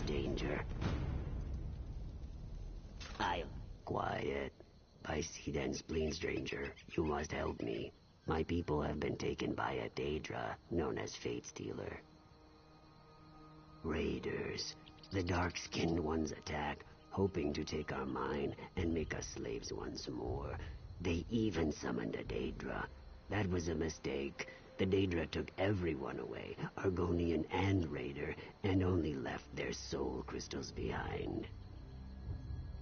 danger. Quiet. I see then, spleen stranger. You must help me. My people have been taken by a Daedra, known as Fate Stealer. Raiders. The dark-skinned ones attack, hoping to take our mine and make us slaves once more. They even summoned a Daedra. That was a mistake. The Daedra took everyone away, Argonian and Raider, and only left their soul crystals behind.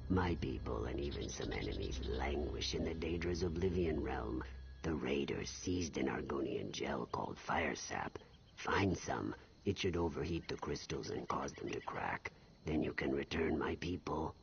My people and even some enemies languish in the Daedra's Oblivion realm. The Raiders seized an Argonian gel called fire sap. Find some. It should overheat the crystals and cause them to crack. Then you can return my people.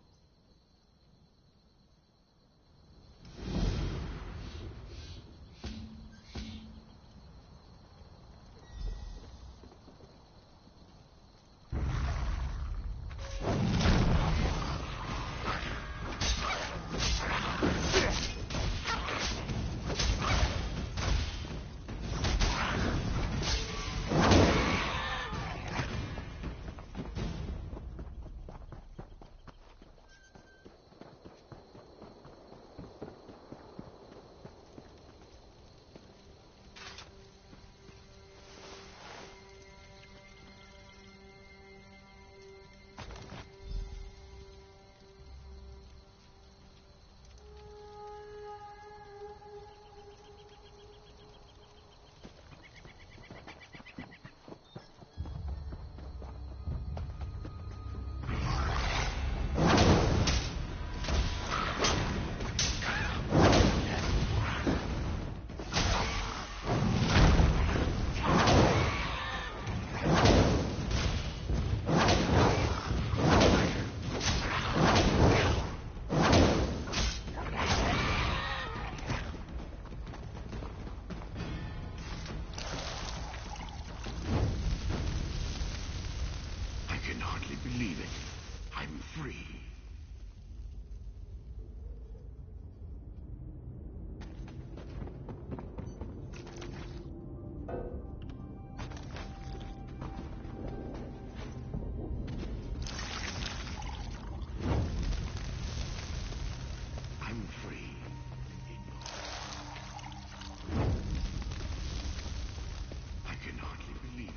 Believe it. I'm free. I'm free. I can hardly believe it.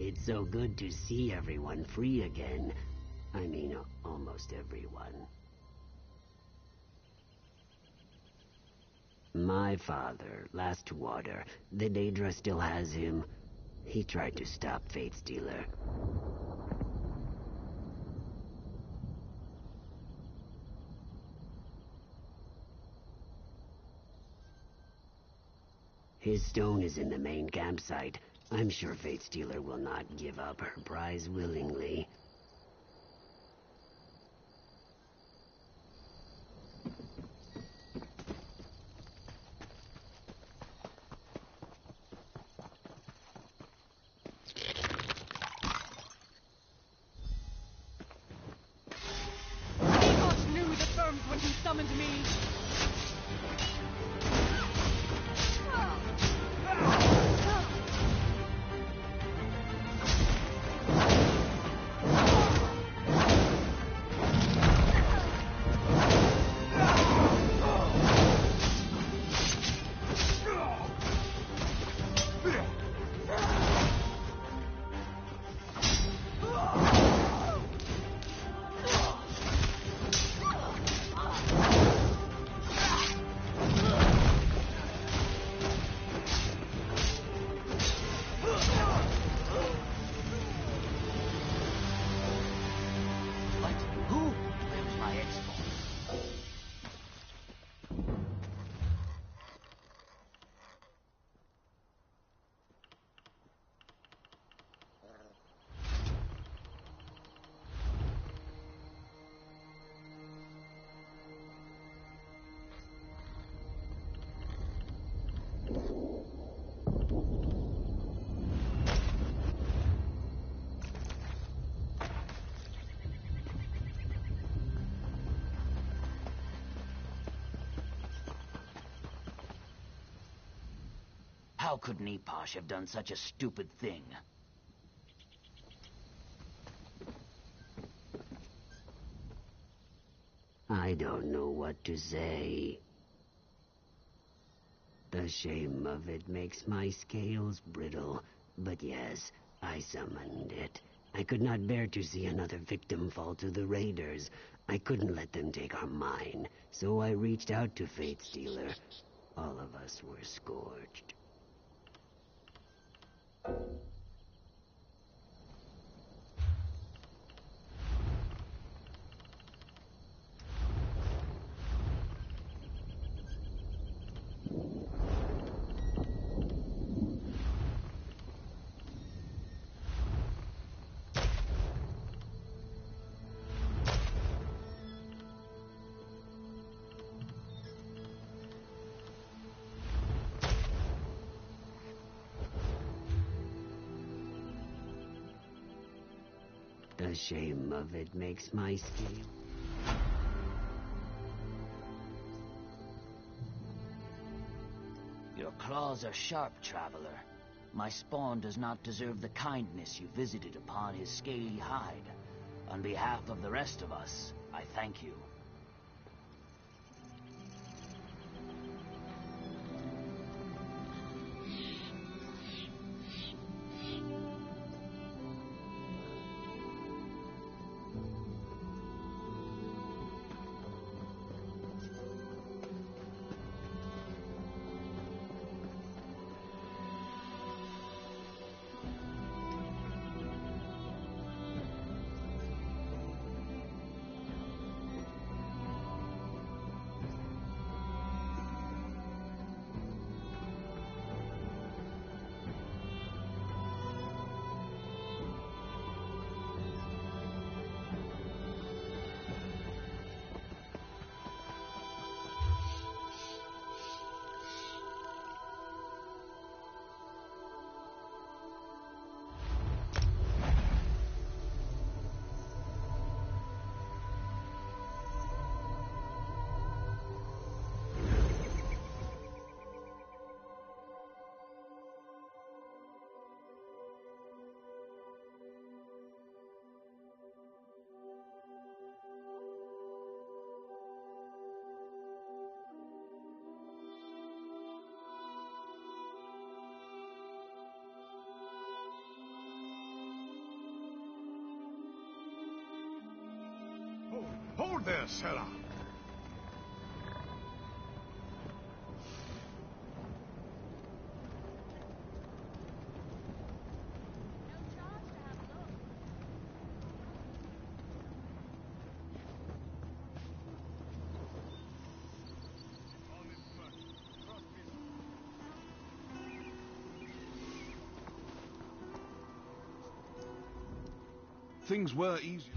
It's so good to see everyone free again. I mean, almost everyone. My father, Last Water, the Daedra still has him. He tried to stop Fate Stealer. His stone is in the main campsite. I'm sure Fate Stealer will not give up her prize willingly. Eazy knew the terms when he summoned me. How could Neposh have done such a stupid thing? I don't know what to say. The shame of it makes my scales brittle. But yes, I summoned it. I could not bear to see another victim fall to the raiders. I couldn't let them take our mine, so I reached out to Fate Stealer. All of us were scorched. The shame of it makes my scale. Your claws are sharp, traveler. My spawn does not deserve the kindness you visited upon his scaly hide. On behalf of the rest of us, I thank you. Hold there, Sarah! Things were easier.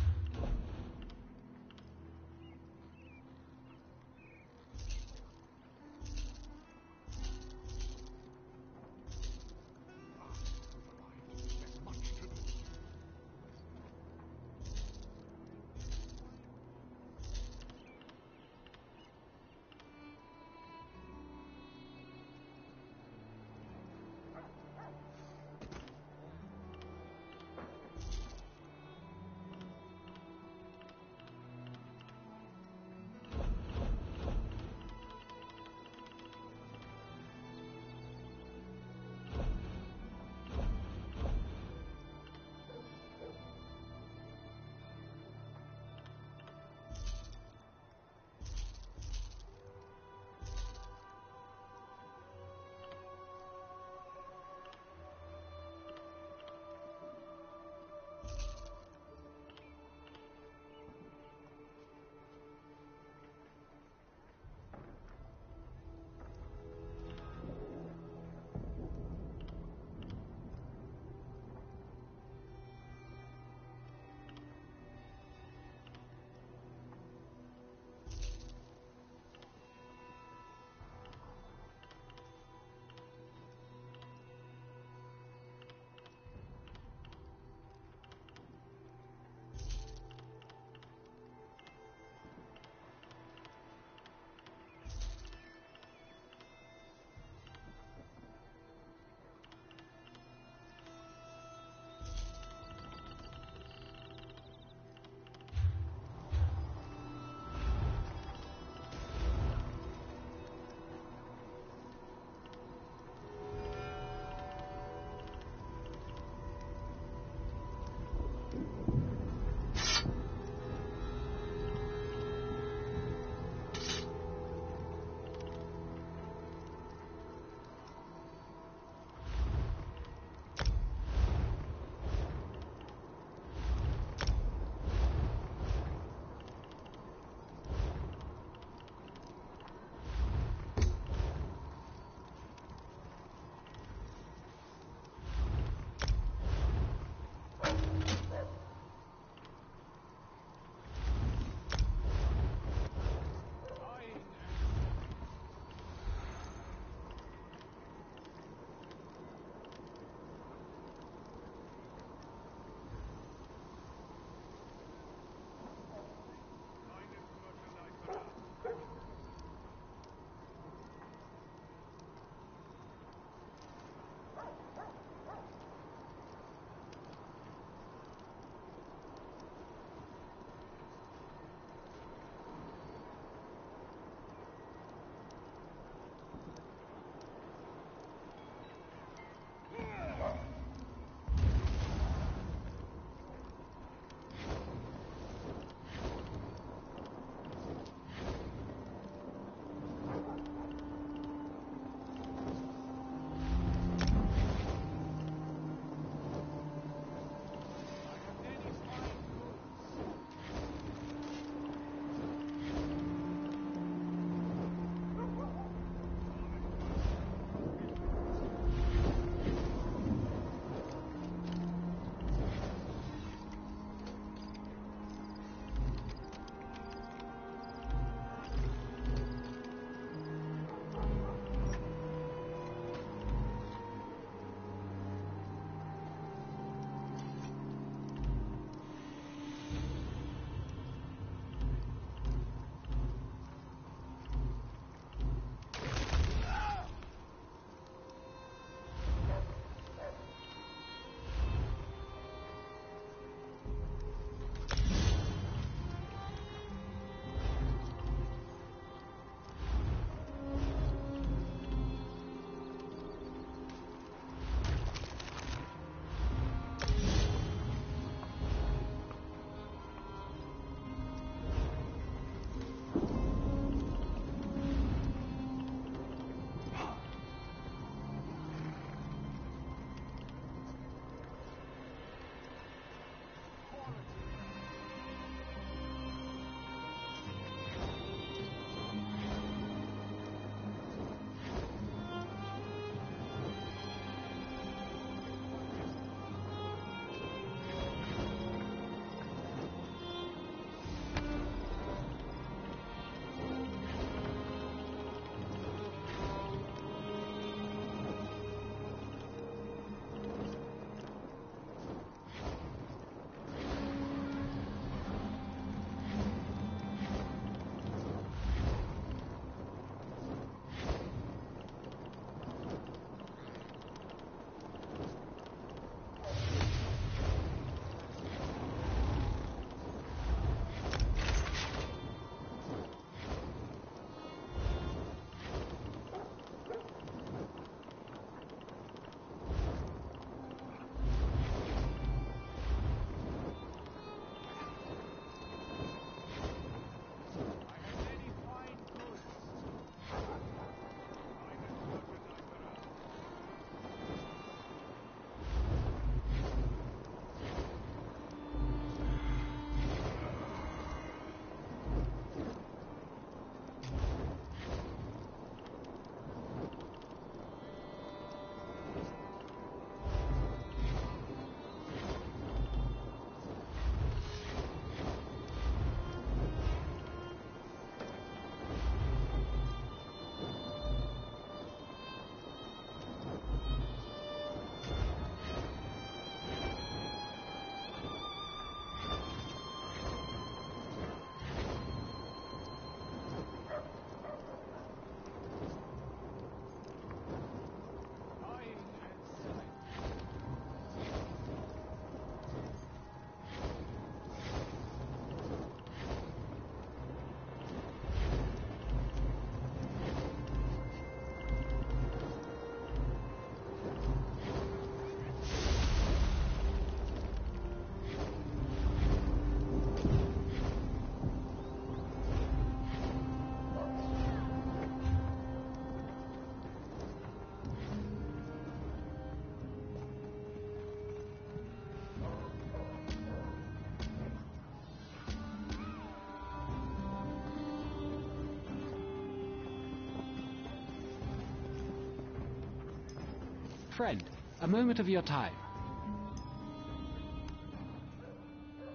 friend, a moment of your time.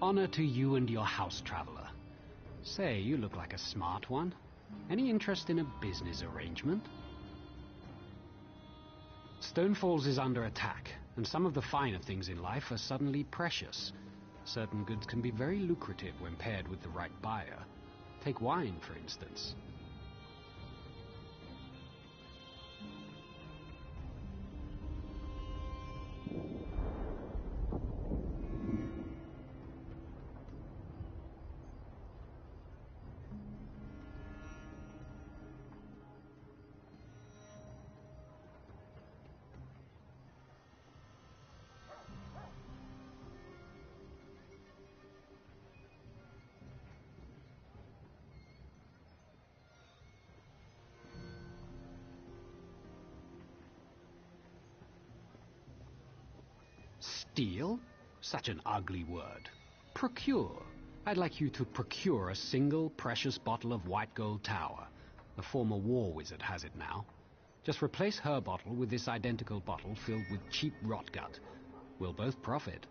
Honor to you and your house, traveler. Say, you look like a smart one. Any interest in a business arrangement? Stonefalls is under attack, and some of the finer things in life are suddenly precious. Certain goods can be very lucrative when paired with the right buyer. Take wine, for instance. Steal? Such an ugly word. Procure. I'd like you to procure a single precious bottle of white gold tower. The former war wizard has it now. Just replace her bottle with this identical bottle filled with cheap rotgut. We'll both profit.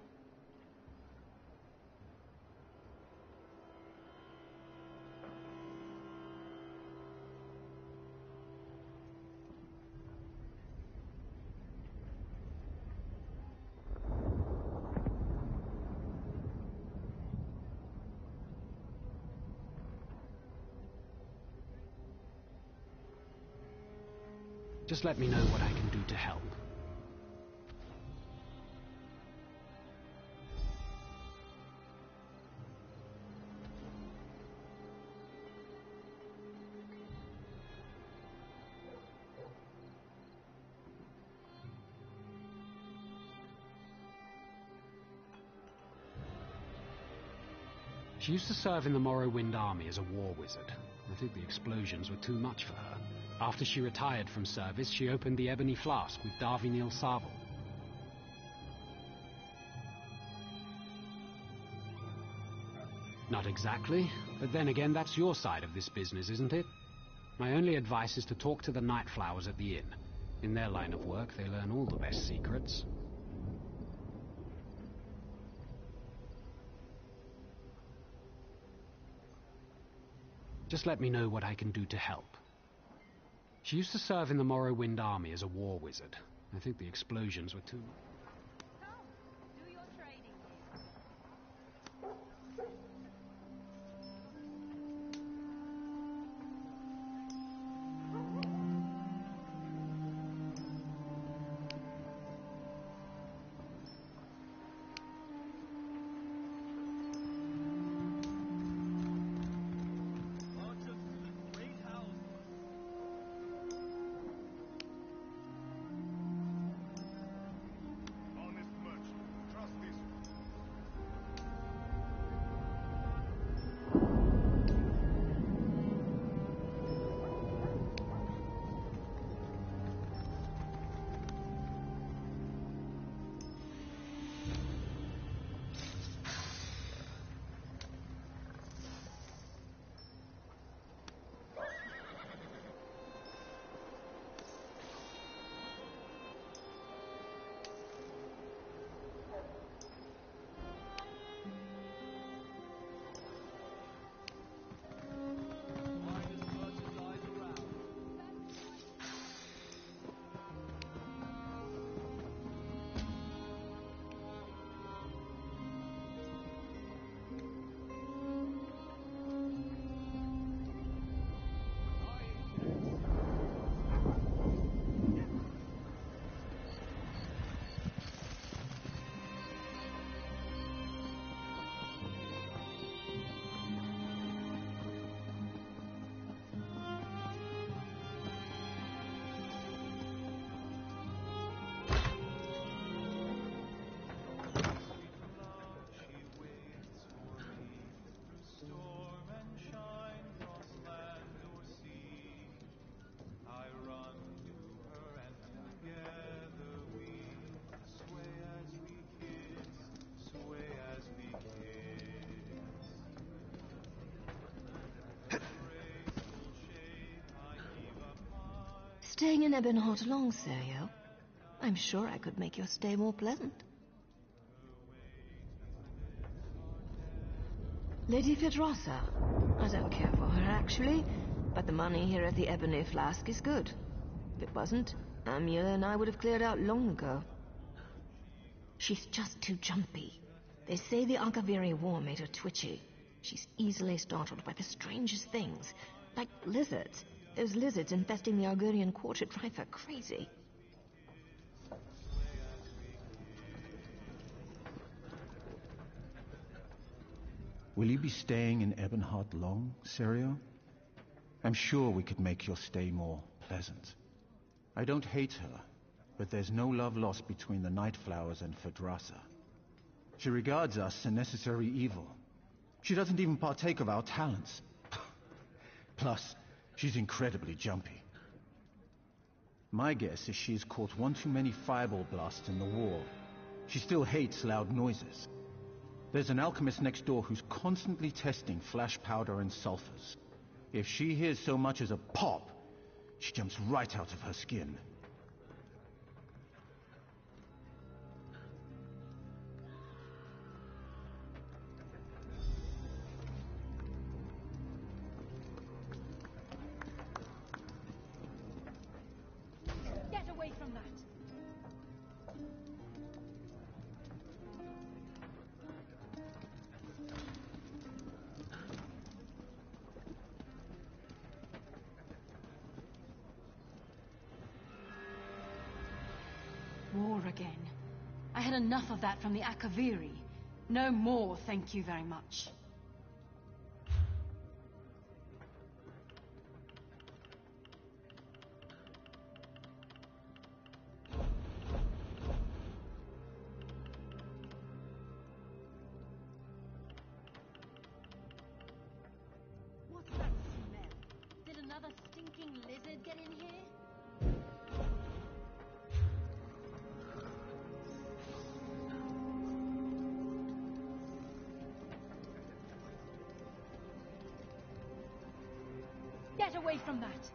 Just let me know what I can do to help. She used to serve in the Morrowind army as a war wizard. I think the explosions were too much for her. After she retired from service, she opened the Ebony Flask with Darvinil Savil. Not exactly, but then again, that's your side of this business, isn't it? My only advice is to talk to the Night Flowers at the inn. In their line of work, they learn all the best secrets. Just let me know what I can do to help. She used to serve in the Morrowind army as a war wizard. I think the explosions were too much. Come, do your trading Staying in Ebonheart long, Sergio? I'm sure I could make your stay more pleasant. Lady Fedrossa. I don't care for her, actually, but the money here at the Ebony Flask is good. If it wasn't, Amula and I would have cleared out long ago. She's just too jumpy. They say the Argaviri war made her twitchy. She's easily startled by the strangest things, like lizards. Those lizards infesting the Argonian quarter drive her crazy. Will you be staying in Ebonheart long, Serio? I'm sure we could make your stay more pleasant. I don't hate her, but there's no love lost between the Nightflowers and Fedrossa. She regards us a necessary evil. She doesn't even partake of our talents. Plus, she's incredibly jumpy. My guess is she's caught one too many fireball blasts in the war. She still hates loud noises. There's an alchemist next door who's constantly testing flash powder and sulfurs. If she hears so much as a pop, she jumps right out of her skin. Get away from that! War again. I had enough of that from the Akaviri. No more, thank you very much. What's that smell? Did another stinking lizard get in here? Get away from that!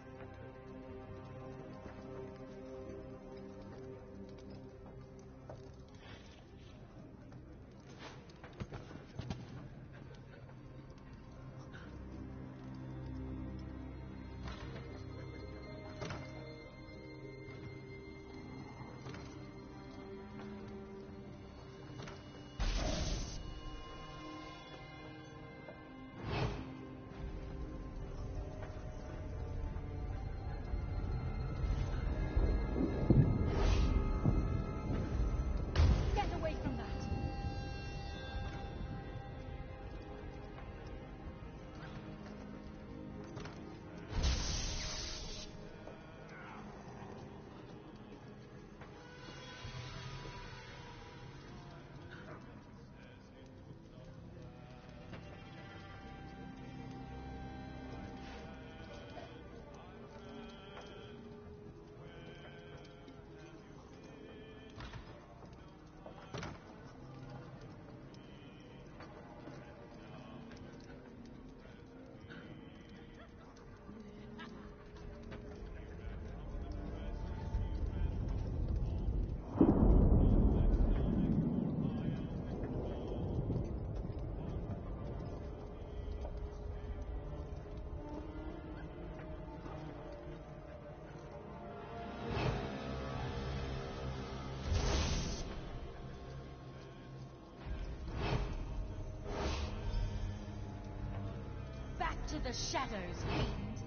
To the shadows, fiend!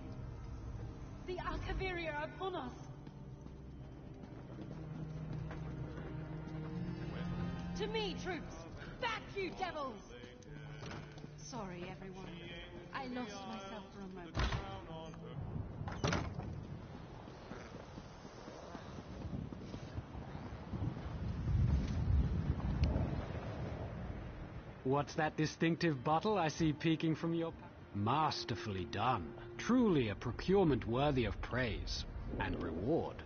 The Akaviri are upon us! To me, troops! Back, you devils! Sorry, everyone. I lost myself for a moment. What's that distinctive bottle I see peeking from your... Masterfully done. Truly a procurement worthy of praise and reward.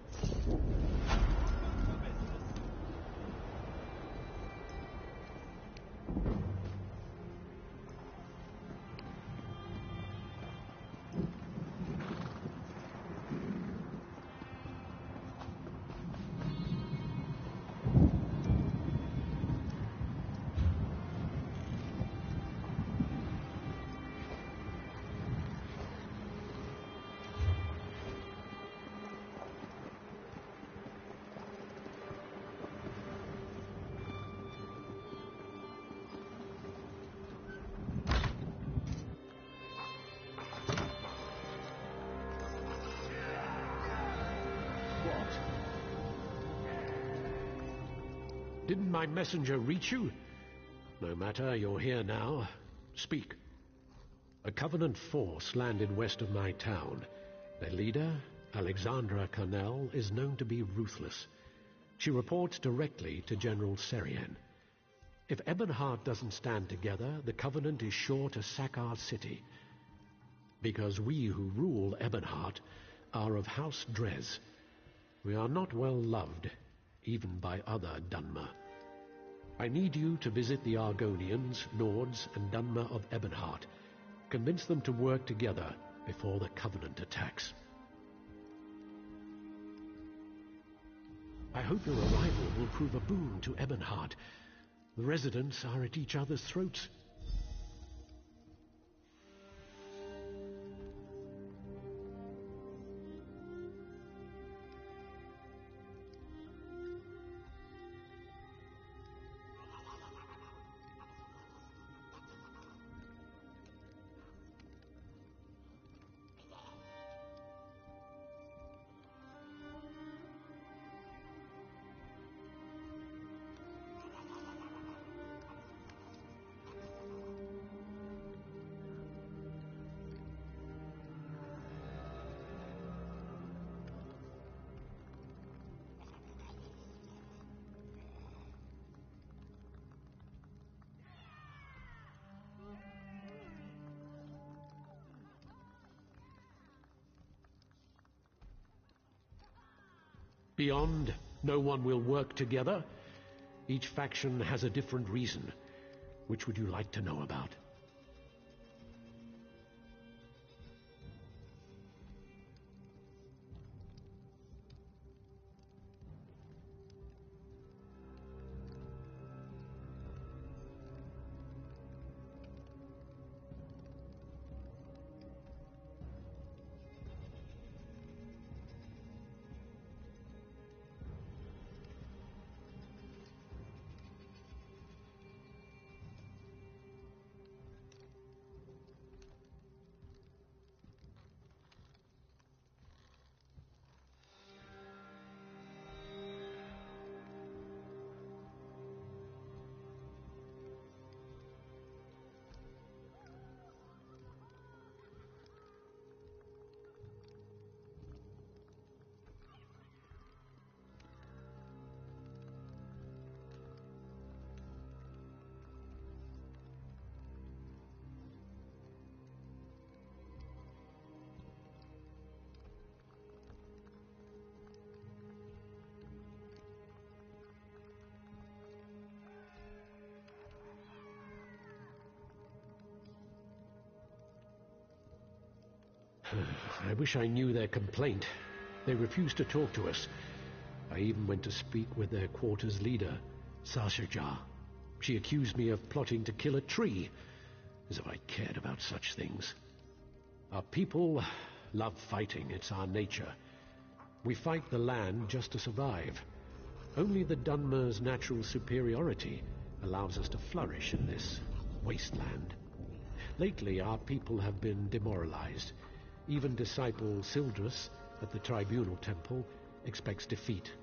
Didn't my messenger reach you? No matter, you're here now. Speak. A Covenant force landed west of my town. Their leader, Alexandra Carnell, is known to be ruthless. She reports directly to General Serian. If Ebonheart doesn't stand together, the Covenant is sure to sack our city. Because we who rule Ebonheart are of House Drez. We are not well loved, even by other Dunmer. I need you to visit the Argonians, Nords, and Dunmer of Ebonheart. Convince them to work together before the Covenant attacks. I hope your arrival will prove a boon to Ebonheart. The residents are at each other's throats. Beyond, no one will work together. Each faction has a different reason. Which would you like to know about? I wish I knew their complaint. They refused to talk to us. I even went to speak with their quarters leader, Sashajar. She accused me of plotting to kill a tree, as if I cared about such things. Our people love fighting. It's our nature. We fight the land just to survive. Only the Dunmer's natural superiority allows us to flourish in this wasteland. Lately, our people have been demoralized. Even disciple Sildrus at the Tribunal Temple expects defeat.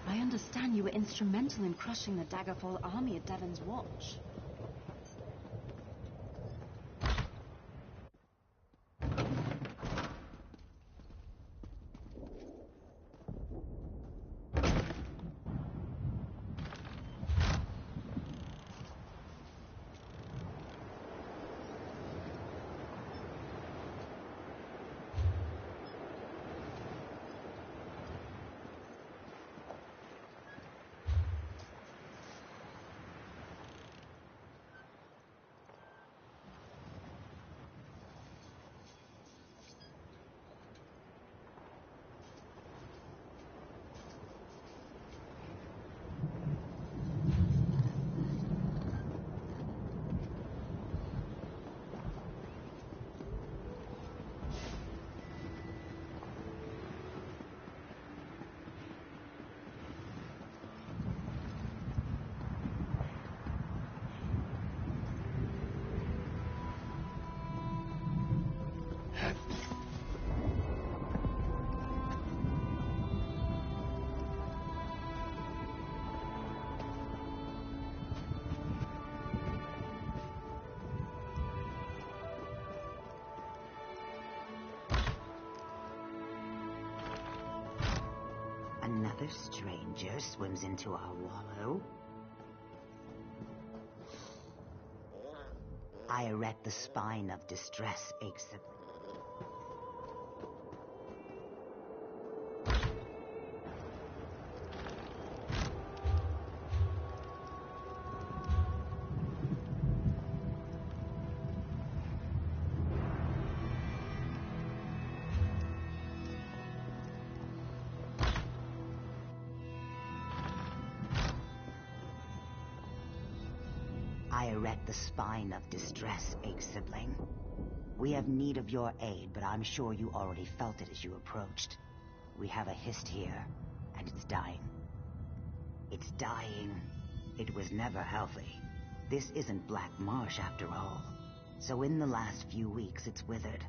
I understand you were instrumental in crushing the Daggerfall army at Devon's Watch. Another stranger swims into our wallow. I erect the spine of distress, Eazy. I erect the spine of distress, sibling. We have need of your aid, but I'm sure you already felt it as you approached. We have a hist here, and it's dying. It's dying. It was never healthy. This isn't Black Marsh after all. So in the last few weeks, it's withered.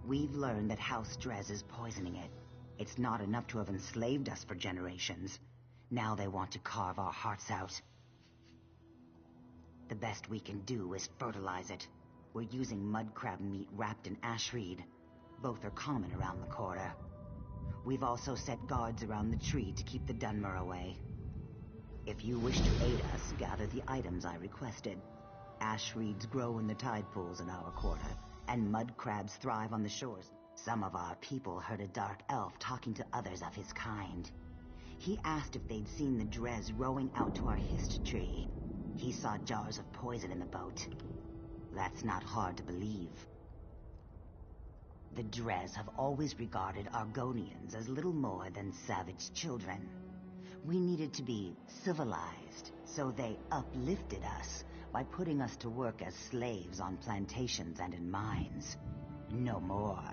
We've learned that House Drez is poisoning it. It's not enough to have enslaved us for generations. Now they want to carve our hearts out. The best we can do is fertilize it. We're using mud crab meat wrapped in ash reed. Both are common around the quarter. We've also set guards around the tree to keep the Dunmer away. If you wish to aid us, gather the items I requested. Ash reeds grow in the tide pools in our quarter, and mud crabs thrive on the shores. Some of our people heard a dark elf talking to others of his kind. He asked if they'd seen the Drez rowing out to our hist tree. He saw jars of poison in the boat. That's not hard to believe. The Drez have always regarded Argonians as little more than savage children. We needed to be civilized, so they uplifted us by putting us to work as slaves on plantations and in mines. No more.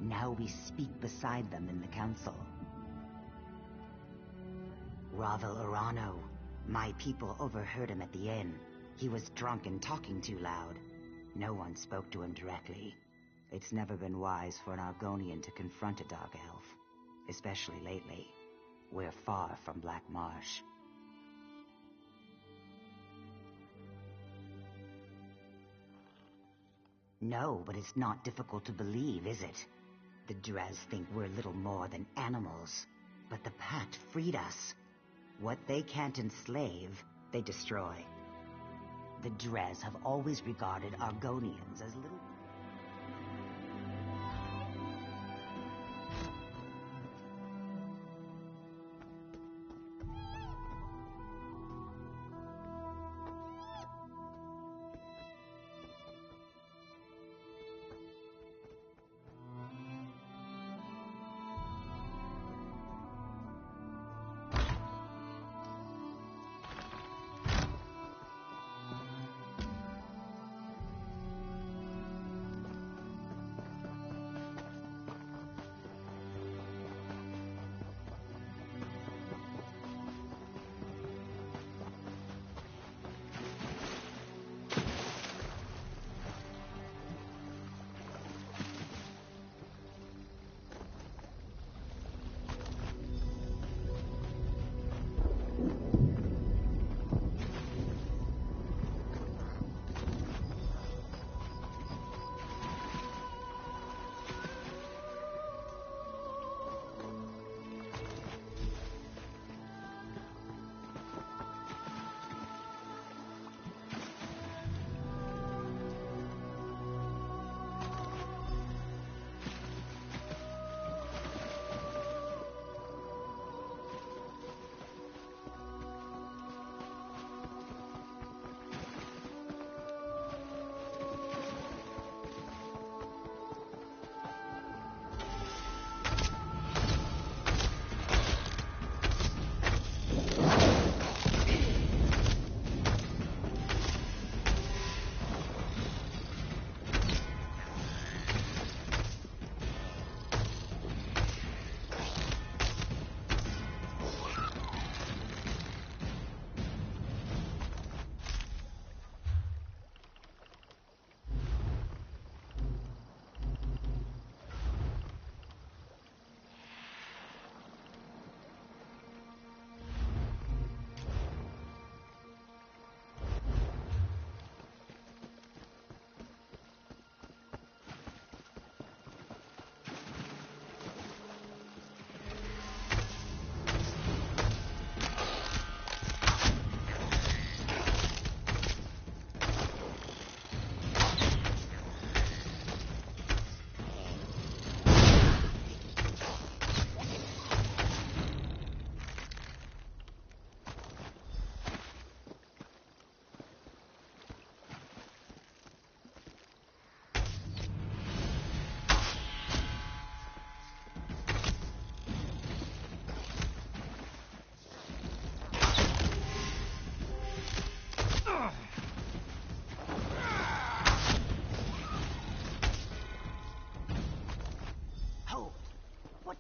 Now we speak beside them in the council. Ravel Urano. My people overheard him at the inn. He was drunk and talking too loud. No one spoke to him directly. It's never been wise for an Argonian to confront a dark elf, especially lately. We're far from Black Marsh. No, but it's not difficult to believe, is it? The Drez think we're little more than animals, but the Pact freed us. What they can't enslave, they destroy. The Drez have always regarded Argonians as little...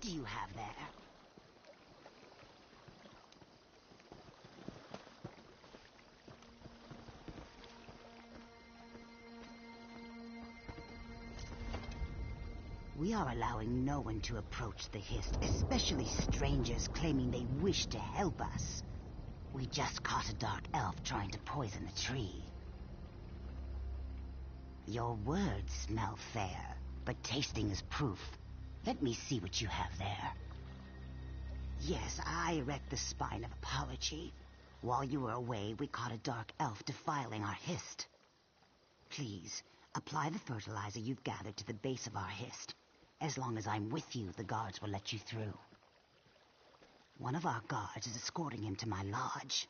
do you have there? We are allowing no one to approach the Hist, especially strangers claiming they wish to help us. We just caught a dark elf trying to poison the tree. Your words smell fair, but tasting is proof. Let me see what you have there. Yes, I erect the spine of apology. While you were away, we caught a dark elf defiling our Hist. Please, apply the fertilizer you've gathered to the base of our Hist. As long as I'm with you, the guards will let you through. One of our guards is escorting him to my lodge.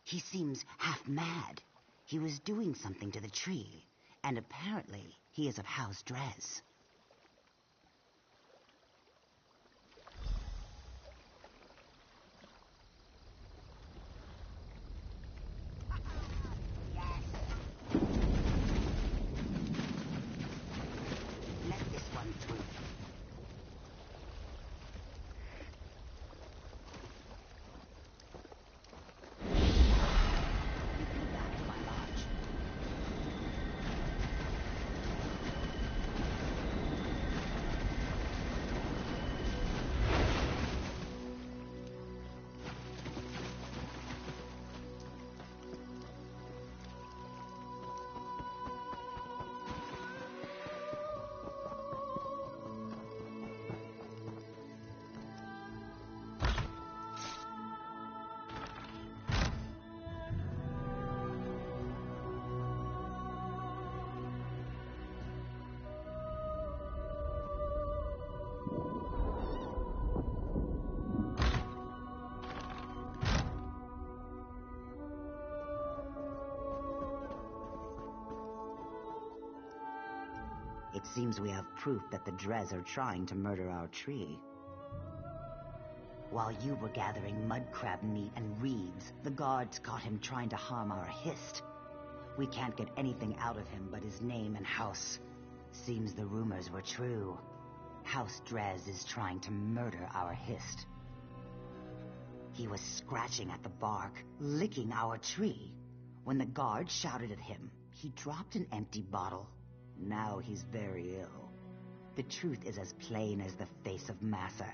He seems half mad. He was doing something to the tree, and apparently he is of House Drez. Let this one through. It seems we have proof that the Drez are trying to murder our tree. While you were gathering mud crab meat and reeds, the guards caught him trying to harm our Hist. We can't get anything out of him but his name and house. Seems the rumors were true. House Drez is trying to murder our Hist. He was scratching at the bark, licking our tree. When the guard shouted at him, he dropped an empty bottle. Now he's very ill. The truth is as plain as the face of Massa.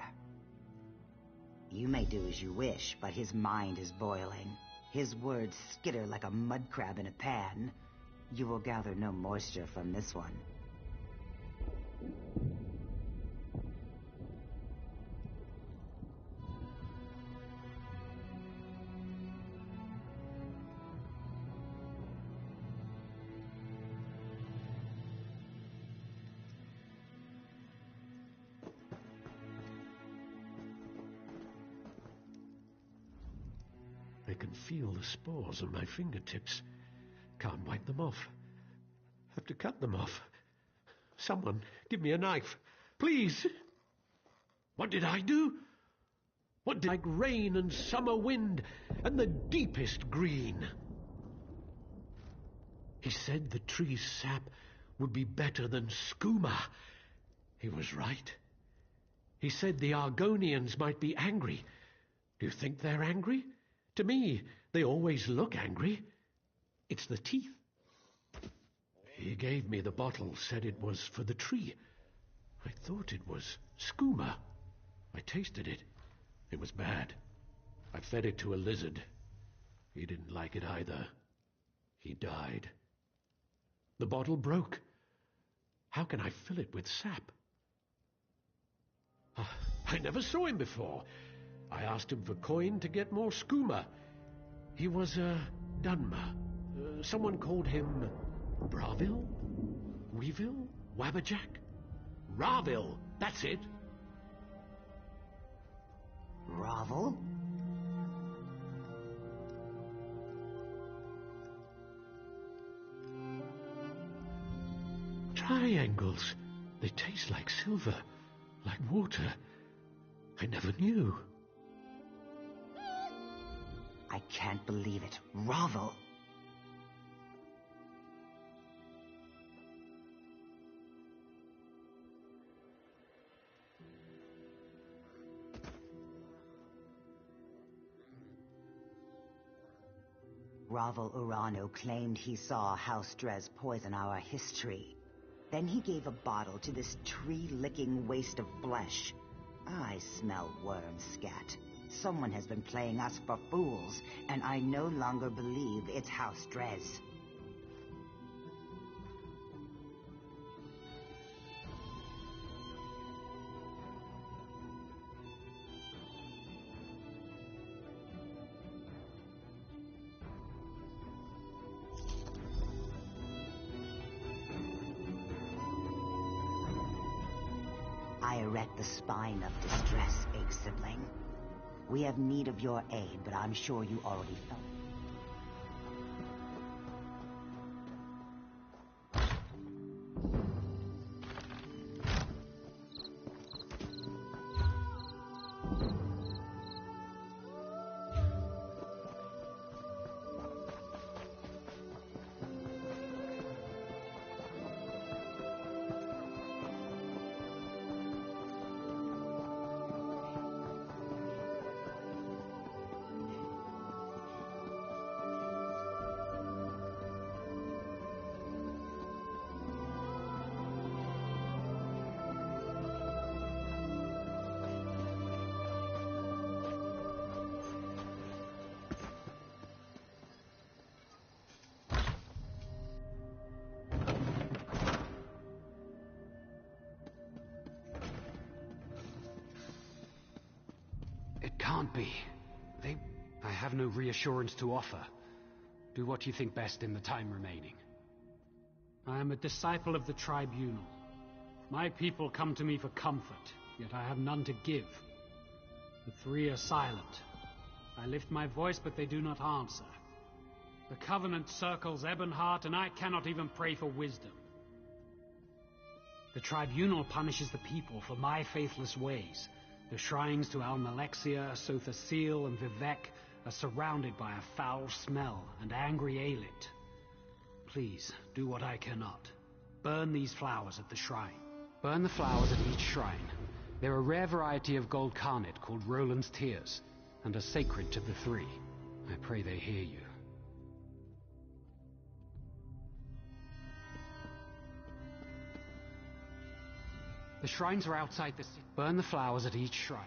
You may do as you wish, but his mind is boiling. His words skitter like a mud crab in a pan. You will gather no moisture from this one. I can feel the spores on my fingertips. Can't wipe them off. Have to cut them off. Someone, give me a knife. Please! What did I do? What did like rain and summer wind and the deepest green? He said the tree's sap would be better than skooma. He was right. He said the Argonians might be angry. Do you think they're angry? To me, they always look angry. It's the teeth. He gave me the bottle, said it was for the tree. I thought it was skooma. I tasted it. It was bad. I fed it to a lizard. He didn't like it either. He died. The bottle broke. How can I fill it with sap? I never saw him before. I asked him for coin to get more skooma. He was a Dunmer. Someone called him Bravil? Weevil? Wabberjack? Ravil, that's it. Ravel? Triangles. They taste like silver, like water. I never knew. I can't believe it. Ravel! Ravel Urano claimed he saw House Dres poison our history. Then he gave a bottle to this tree-licking waste of flesh. I smell worm scat. Someone has been playing us for fools, and I no longer believe it's House Dres. I erect the spine of distress, Egg Sibling. We have need of your aid, but I'm sure you already felt it. It can't be. I have no reassurance to offer. Do what you think best in the time remaining. I am a disciple of the Tribunal. My people come to me for comfort, yet I have none to give. The three are silent. I lift my voice, but they do not answer. The Covenant circles Ebonheart, and I cannot even pray for wisdom. The Tribunal punishes the people for my faithless ways. The shrines to Almalexia, Sothasil, and Vivek are surrounded by a foul smell and angry Aelid. Please, do what I cannot. Burn these flowers at the shrine. Burn the flowers at each shrine. They're a rare variety of gold carnet called Roland's Tears, and are sacred to the three. I pray they hear you. The shrines are outside the city. Burn the flowers at each shrine.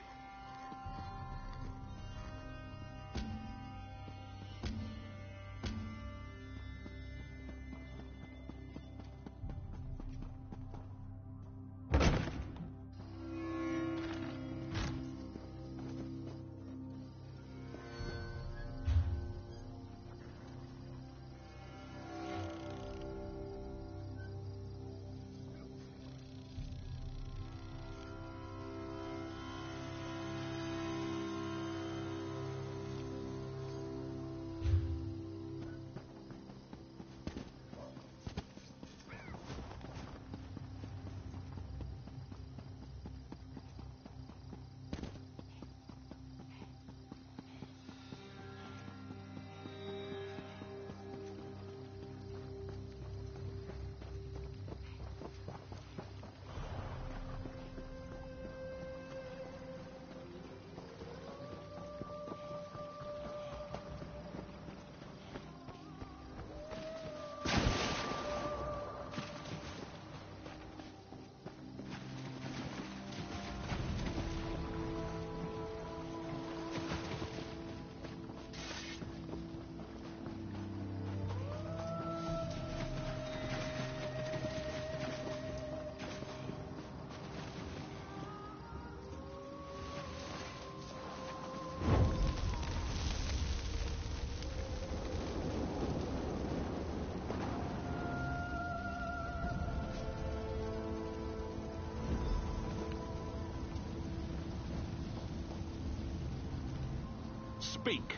Speak.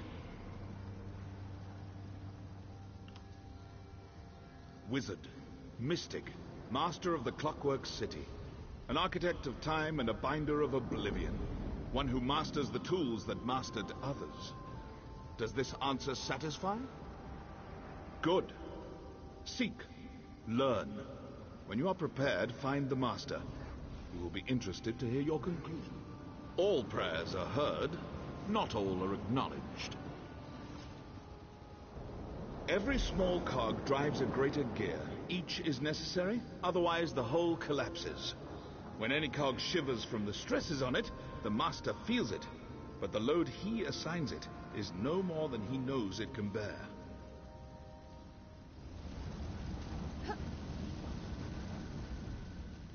Wizard, mystic, master of the Clockwork City, an architect of time and a binder of oblivion, one who masters the tools that mastered others. Does this answer satisfy? Good. Seek. Learn. When you are prepared, find the master. He will be interested to hear your conclusion. All prayers are heard, not all are acknowledged. Every small cog drives a greater gear. Each is necessary, otherwise the whole collapses. When any cog shivers from the stresses on it, the master feels it. But the load he assigns it is no more than he knows it can bear.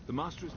The master is...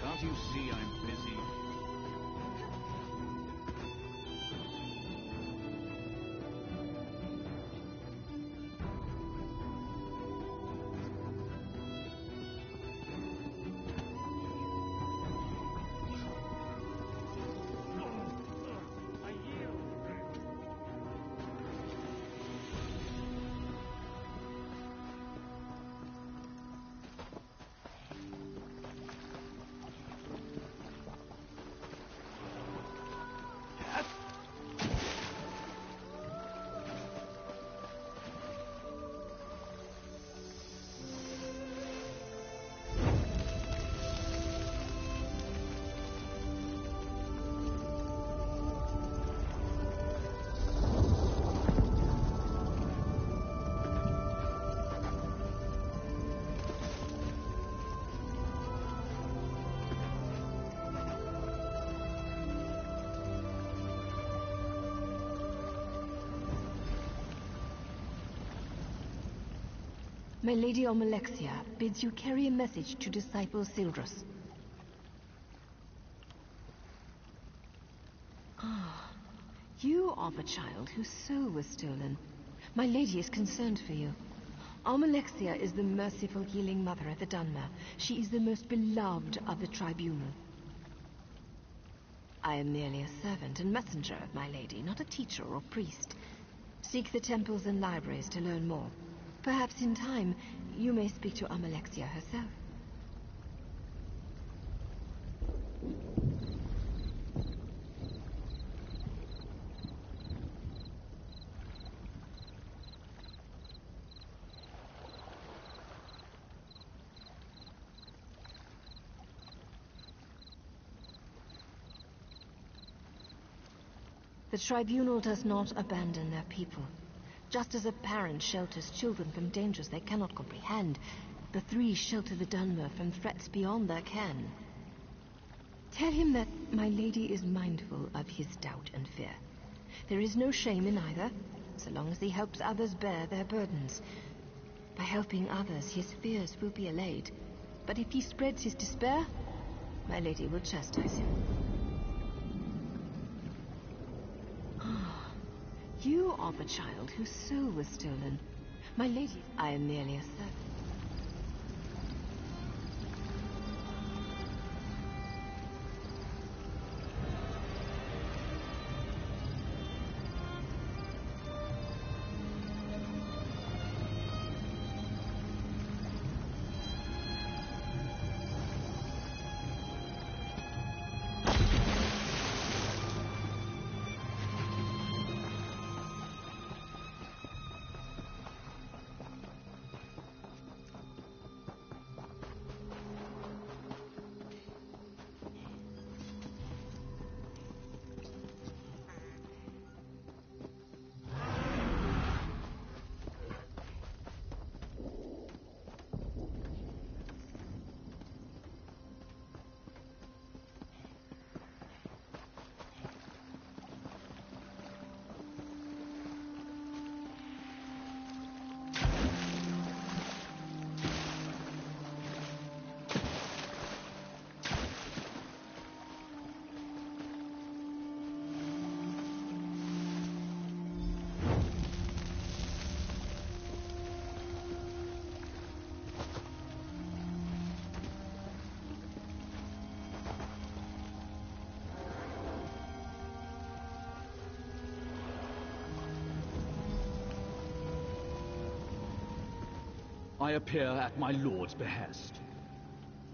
Can't you see I'm busy? My Lady Almalexia bids you carry a message to Disciple Sildrus. Ah, you are the child whose soul was stolen. My lady is concerned for you. Almalexia is the merciful healing mother of the Dunmer. She is the most beloved of the tribunal. I am merely a servant and messenger of my lady, not a teacher or priest. Seek the temples and libraries to learn more. Perhaps in time, you may speak to Almalexia herself. The tribunal does not abandon their people. Just as a parent shelters children from dangers they cannot comprehend, the three shelter the Dunmer from threats beyond their ken. Tell him that my lady is mindful of his doubt and fear. There is no shame in either, so long as he helps others bear their burdens. By helping others, his fears will be allayed. But if he spreads his despair, my lady will chastise him. You are the child whose soul was stolen. My lady, I am merely a servant. I appear at my lord's behest.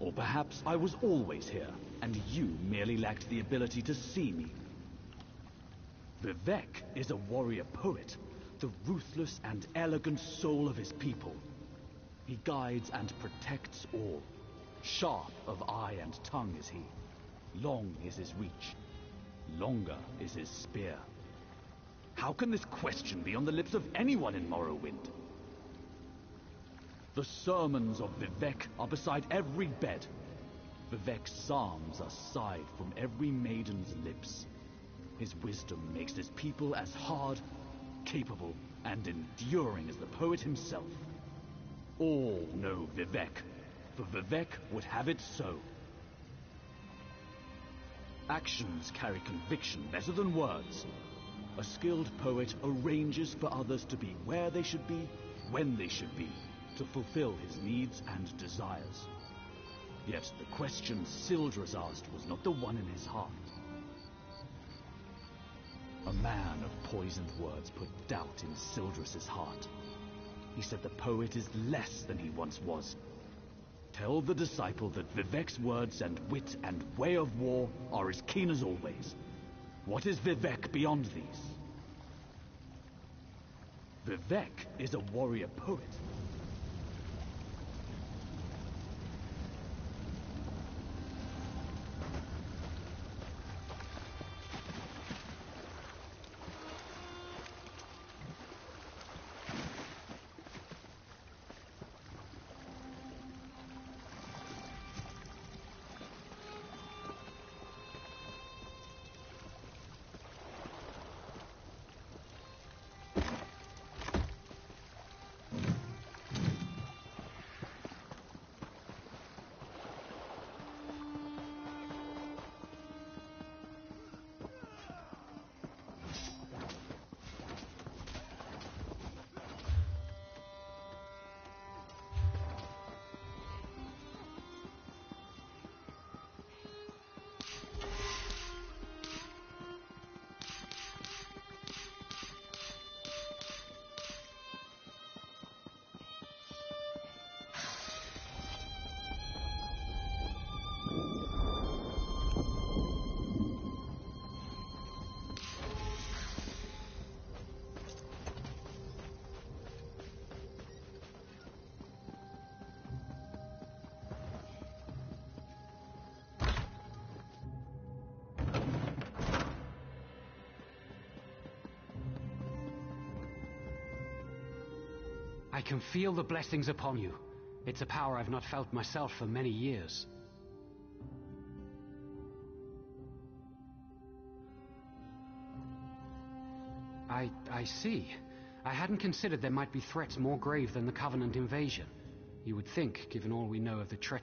Or perhaps I was always here, and you merely lacked the ability to see me. Vivek is a warrior poet, the ruthless and elegant soul of his people. He guides and protects all. Sharp of eye and tongue is he. Long is his reach. Longer is his spear. How can this question be on the lips of anyone in Morrowind? The sermons of Vivek are beside every bed. Vivek's psalms are sighed from every maiden's lips. His wisdom makes his people as hard, capable, and enduring as the poet himself. All know Vivek, for Vivek would have it so. Actions carry conviction better than words. A skilled poet arranges for others to be where they should be, when they should be, to fulfill his needs and desires. Yet the question Sildras asked was not the one in his heart. A man of poisoned words put doubt in Sildras's heart. He said the poet is less than he once was. Tell the disciple that Vivek's words and wit and way of war are as keen as always. What is Vivek beyond these? Vivek is a warrior poet. I can feel the blessings upon you. It's a power I've not felt myself for many years. I see. I hadn't considered there might be threats more grave than the Covenant invasion. You would think, given all we know of the treachery